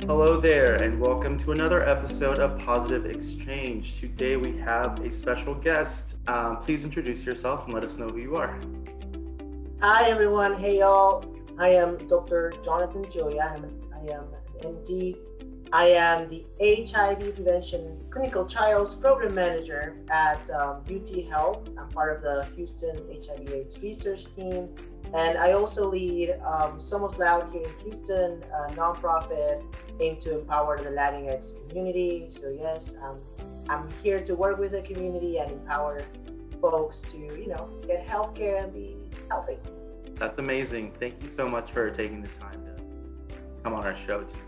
Hello there, and welcome to another episode of Positive Exchange. Today we have a special guest. Please introduce yourself and let us know who you are. Hi everyone, hey y'all. I am Dr. Jonathan Joya. I am an MD. I am the HIV Prevention Clinical Trials Program Manager at UT Health. I'm part of the Houston HIV/AIDS research team, and I also lead Somos Loud here in Houston, a nonprofit aimed to empower the Latinx community. So yes, I'm here to work with the community and empower folks to get healthcare and be healthy. That's amazing. Thank you so much for taking the time to come on our show today.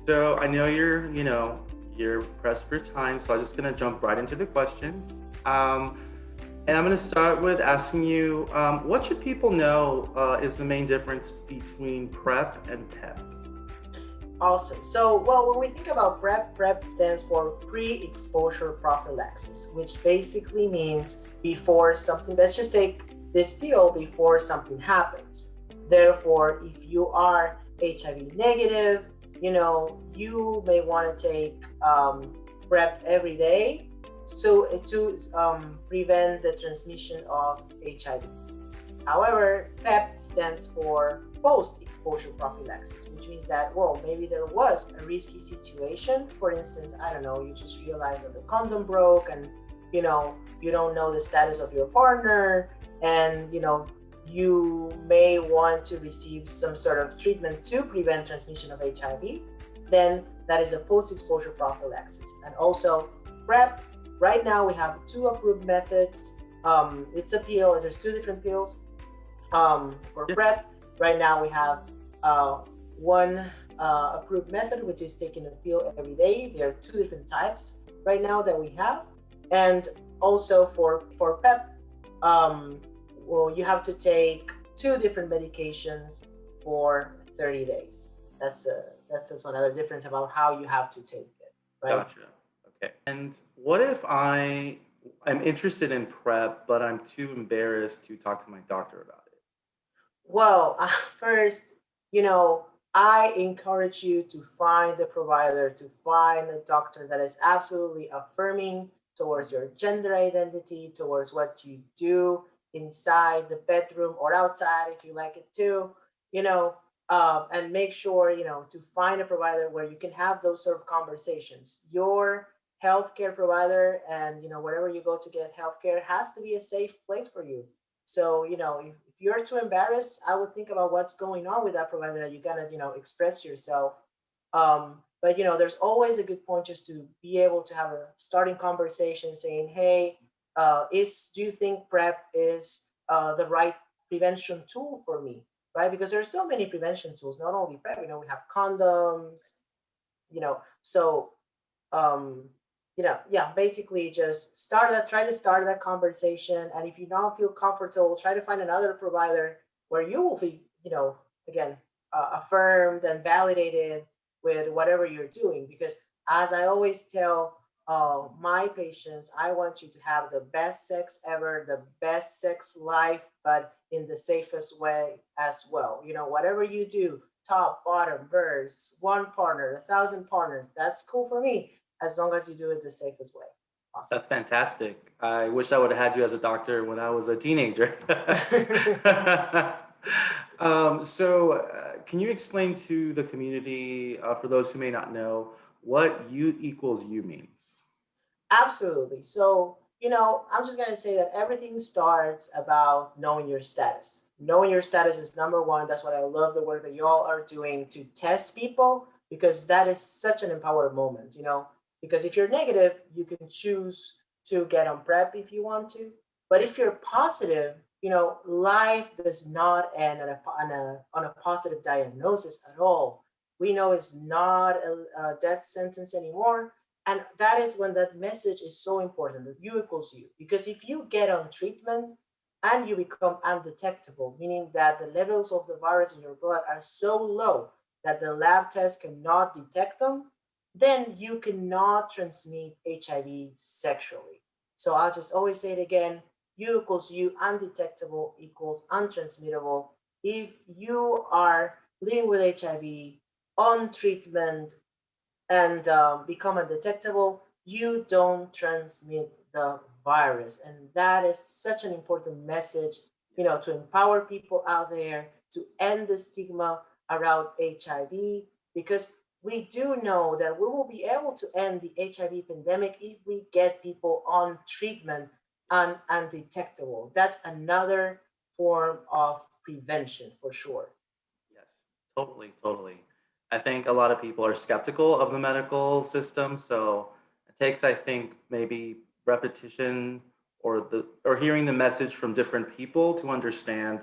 So I know you're pressed for time, so I'm just gonna jump right into the questions. And I'm gonna start with asking you, what should people know is the main difference between PrEP and PEP? Awesome. So, well, when we think about PrEP stands for pre-exposure prophylaxis, which basically means before something, let's just take this pill before something happens. Therefore, if you are HIV negative, you may want to take PrEP every day so to prevent the transmission of HIV. However, PEP stands for post-exposure prophylaxis, which means that, well, maybe there was a risky situation. For instance, I don't know, you just realized that the condom broke and, you don't know the status of your partner and, you may want to receive some sort of treatment to prevent transmission of HIV, then that is a post-exposure prophylaxis. And also PrEP, right now we have two approved methods. It's a pill, there's two different pills for Yeah. PrEP. Right now we have one approved method, which is taking a pill every day. There are two different types right now that we have. And also for PEP, well, you have to take two different medications for 30 days. That's also another difference about how you have to take it, right? Gotcha. Okay. And what if I'm interested in PrEP, but I'm too embarrassed to talk to my doctor about it? Well, first, you know, I encourage you to find a provider, to find a doctor that is absolutely affirming towards your gender identity, towards what you do inside the bedroom or outside if you like it too, you know, and make sure, to find a provider where you can have those sort of conversations. Your healthcare provider and, wherever you go to get healthcare has to be a safe place for you. So, if you're too embarrassed, I would think about what's going on with that provider that you're gonna, express yourself. But there's always a good point just to be able to have a starting conversation saying, hey, is do you think PrEP is the right prevention tool for me? Right? Because there's so many prevention tools, not only PrEP, we have condoms, so um yeah, basically just try to start that conversation, and if you don't feel comfortable, try to find another provider where you will be, again, affirmed and validated with whatever you're doing, because as I always tell my patients, I want you to have the best sex ever, the best sex life, but in the safest way as well. Whatever you do, top, bottom, verse, one partner, 1,000 partners, that's cool for me as long as you do it the safest way That's possible. fantastic. I wish I would have had you as a doctor when I was a teenager. Can you explain to the community, for those who may not know, what U equals U means? Absolutely. So, I'm just going to say that everything starts about knowing your status. Knowing your status is number one. That's what I love the work that y'all are doing to test people, because that is such an empowered moment, because if you're negative, you can choose to get on PrEP if you want to. But if you're positive, life does not end on a positive diagnosis at all. We know it's not a death sentence anymore, and that is when that message is so important, that you equals you. Because if you get on treatment and you become undetectable, meaning that the levels of the virus in your blood are so low that the lab test cannot detect them, then you cannot transmit HIV sexually. So I'll just always say it again: you equals you, undetectable equals untransmittable. If you are living with HIV, on treatment and become undetectable, you don't transmit the virus. And that is such an important message, to empower people out there to end the stigma around HIV, because we do know that we will be able to end the HIV pandemic if we get people on treatment and undetectable. That's another form of prevention for sure. Yes, totally, totally. I think a lot of people are skeptical of the medical system, so it takes, I think, maybe repetition or hearing the message from different people to understand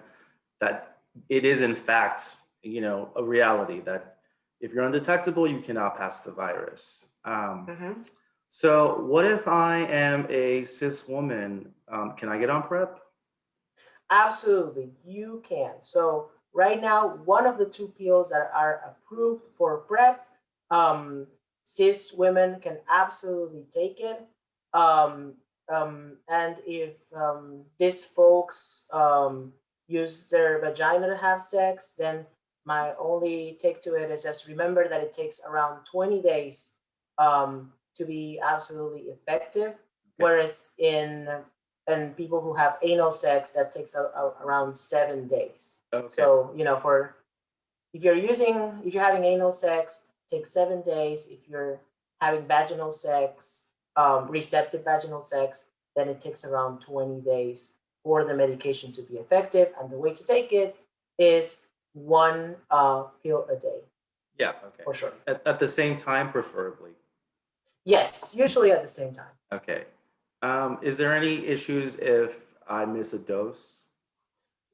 that it is in fact, a reality that if you're undetectable, you cannot pass the virus. Mhm. So, what if I am a cis woman? Can I get on PrEP? Absolutely, you can. So right now, one of the two pills that are approved for PrEP, um, cis women can absolutely take it. Um, and if these folks use their vagina to have sex, then my only take to it is just remember that it takes around 20 days to be absolutely effective. Okay. Whereas in people who have anal sex, that takes around 7 days. Okay. So for if you're having anal sex, it takes 7 days. If you're having vaginal sex, receptive vaginal sex, then it takes around 20 days for the medication to be effective. And the way to take it is one pill a day Yeah. Okay. for sure. At the same time, preferably. Yes, usually at the same time. Okay. Is there any issues if I miss a dose?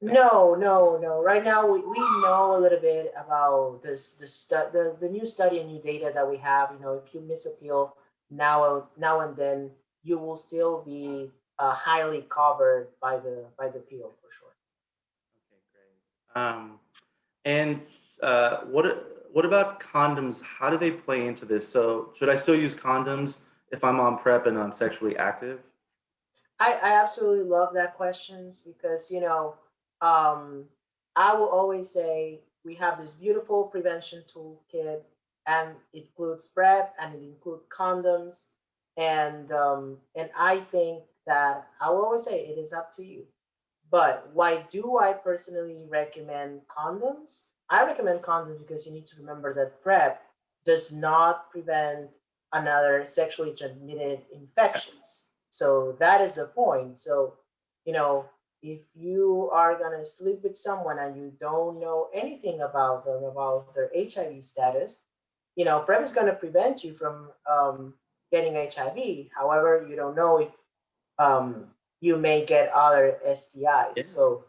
No, no, no. Right now, we know a little bit about the new study and new data that we have. If you miss a pill now and then, you will still be highly covered by the pill for sure. Okay, great. And what about condoms? How do they play into this? So should I still use condoms if I'm on PrEP and I'm sexually active? I absolutely love that questions because um, I will always say we have this beautiful prevention toolkit, and it includes PrEP and it includes condoms, and I think that I will always say it is up to you. But why do I personally recommend condoms? I recommend condoms because you need to remember that PrEP does not prevent another sexually transmitted infections. So that is the point. So, you know, if you are gonna sleep with someone and you don't know anything about them, about their HIV status, PrEP is gonna prevent you from getting HIV. However, you don't know if um, you may get other STIs. Yeah. So,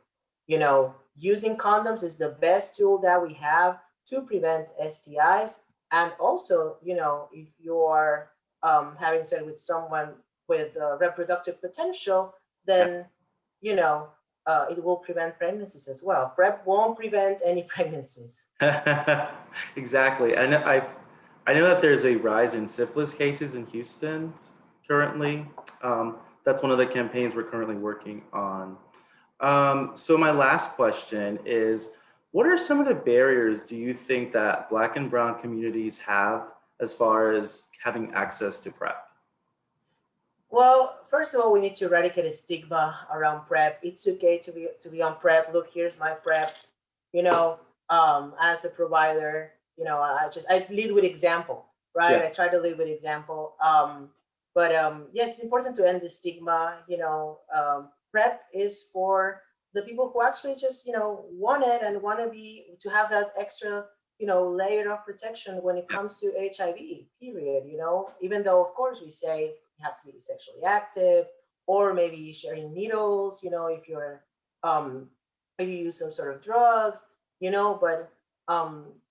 using condoms is the best tool that we have to prevent STIs. And also, if you are having sex with someone with reproductive potential, then, you know, it will prevent pregnancies as well. PrEP won't prevent any pregnancies. Exactly. I know that there's a rise in syphilis cases in Houston currently. That's one of the campaigns we're currently working on. So my last question is, what are some of the barriers do you think that Black and Brown communities have as far as having access to PrEP? Well, first of all, we need to eradicate a stigma around PrEP. It's okay to be on PrEP. Look, here's my PrEP. As a provider, I lead with example, right? Yeah. I try to lead with example. But yes, it's important to end the stigma. PrEP is for the people who actually just want it and want to be to have that extra layer of protection when it Yeah. comes to HIV. Period. Even though of course we say you have to be sexually active, or maybe sharing needles, if you're um if you use some sort of drugs, but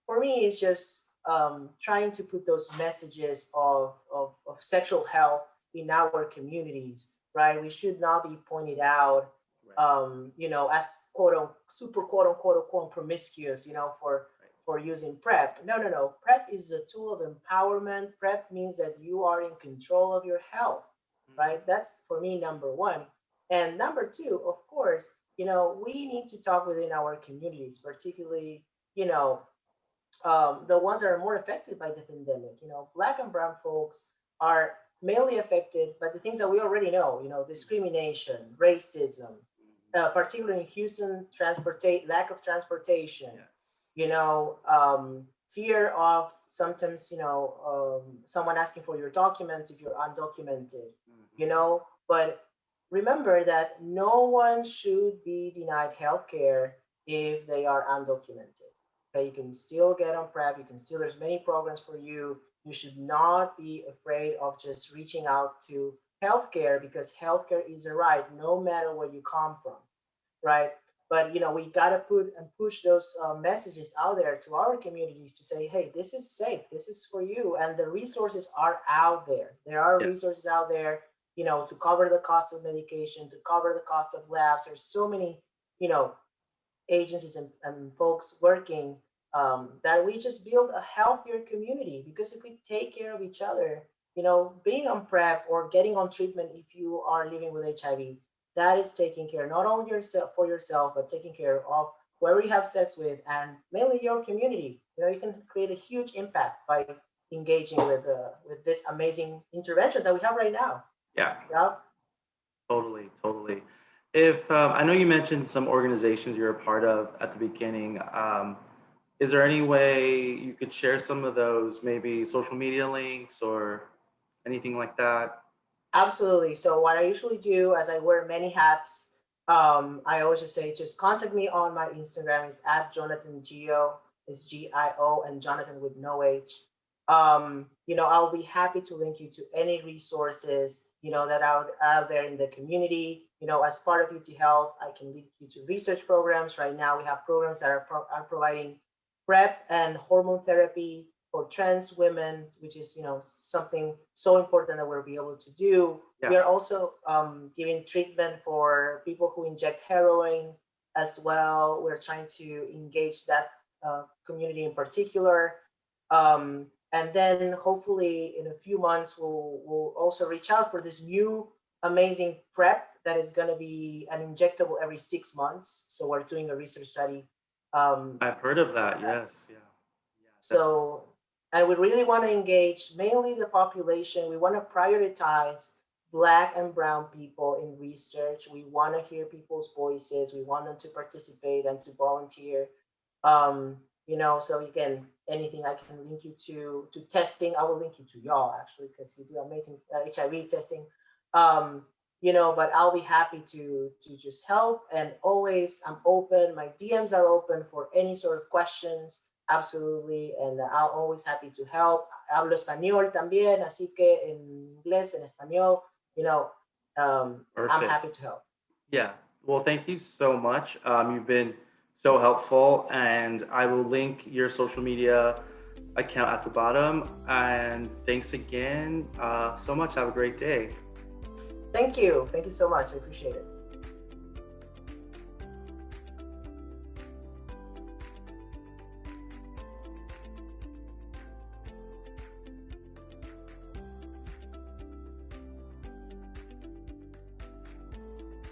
for me it's just trying to put those messages of sexual health in our communities, right? We should not be pointed out Right. as quote unquote promiscuous, Right. for using PrEP. No, no, no. PrEP is a tool of empowerment. PrEP means that you are in control of your health, Mhm. right? That's for me number one. And number two, of course, we need to talk within our communities, particularly, you know, the ones that are more affected by the pandemic. You know, black and brown folks are mainly affected by the things that we already know. You know, discrimination, racism, particularly in Houston, transportate lack of transportation. Yes. You know, fear of sometimes someone asking for your documents if you're undocumented. You Mhm. know, but remember that no one should be denied health care if they are undocumented. Okay, you can still get on PrEP. You can still, there's many programs for you. You should not be afraid of just reaching out to healthcare because healthcare is a right no matter where you come from, right? But we gotta put and push those messages out there to our communities to say, hey, this is safe, this is for you, and the resources are out there. There are Yeah. resources out there, to cover the cost of medication, to cover the cost of labs. There's so many, you know, agencies and folks working, that we just build a healthier community. Because if we take care of each other, being on PrEP or getting on treatment if you are living with HIV, that is taking care not only yourself for yourself, but taking care of whoever you have sex with and mainly your community. You can create a huge impact by engaging with this amazing interventions that we have right now. Yeah. Yeah. Totally, totally. If I know you mentioned some organizations you're a part of at the beginning, is there any way you could share some of those, maybe social media links or anything like that? Absolutely. So what I usually do, as I wear many hats, I always just say, just contact me on my Instagram. Is at Jonathan Gio. Is Gio, and Jonathan with no H. I'll be happy to link you to any resources, that out there in the community. As part of UT Health, I can link you to research programs. Right now, we have programs that are providing PrEP and hormone therapy for trans women, which is something so important that we'll be able to do. We Yeah. are also giving treatment for people who inject heroin as well. We're trying to engage that community in particular. And then hopefully in a few months we'll also reach out for this new amazing PrEP that is going to be an injectable every 6 months. So we're doing a research study um, I've heard of on that. that. Yes. Yeah. Yeah. Definitely. So, and we really want to engage mainly the population. We want to prioritize Black and Brown people in research. We want to hear people's voices. We want them to participate and to volunteer. So you can anything I can link you to testing. I will link you to y'all actually because you do amazing HIV testing. Um, but I'll be happy to just help. And always I'm open. My DMs are open for any sort of questions. Absolutely, and I'm always happy to help. Hablo español también, así que en inglés, en español, I'm happy Perfect. to help. Yeah. Well, thank you so much. You've been so helpful, and I will link your social media account at the bottom. And thanks again so much. Have a great day. Thank you. Thank you so much. I appreciate it.